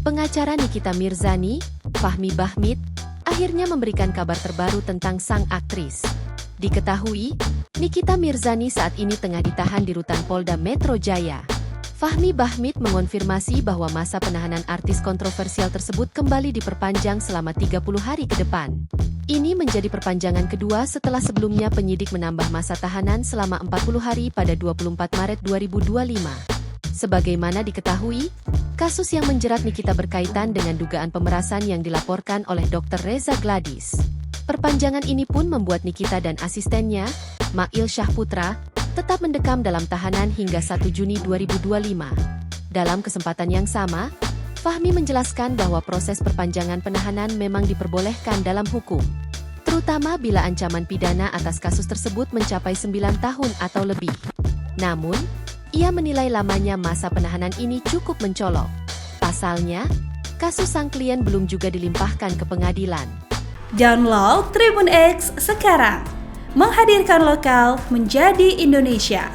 Pengacara Nikita Mirzani, Fahmi Bahmid, akhirnya memberikan kabar terbaru tentang sang aktris. Diketahui, Nikita Mirzani saat ini tengah ditahan di rutan Polda Metro Jaya. Fahmi Bahmid mengonfirmasi bahwa masa penahanan artis kontroversial tersebut kembali diperpanjang selama 30 hari ke depan. Ini menjadi perpanjangan kedua setelah sebelumnya penyidik menambah masa tahanan selama 40 hari pada 24 Maret 2025. Sebagaimana diketahui, kasus yang menjerat Nikita berkaitan dengan dugaan pemerasan yang dilaporkan oleh Dr. Reza Gladys. Perpanjangan ini pun membuat Nikita dan asistennya, Mail Syahputra, tetap mendekam dalam tahanan hingga 1 Juni 2025. Dalam kesempatan yang sama, Fahmi menjelaskan bahwa proses perpanjangan penahanan memang diperbolehkan dalam hukum, terutama bila ancaman pidana atas kasus tersebut mencapai 9 tahun atau lebih. Namun, ia menilai lamanya masa penahanan ini cukup mencolok. Pasalnya, kasus sang klien belum juga dilimpahkan ke pengadilan. Download Tribun X sekarang, menghadirkan lokal menjadi Indonesia.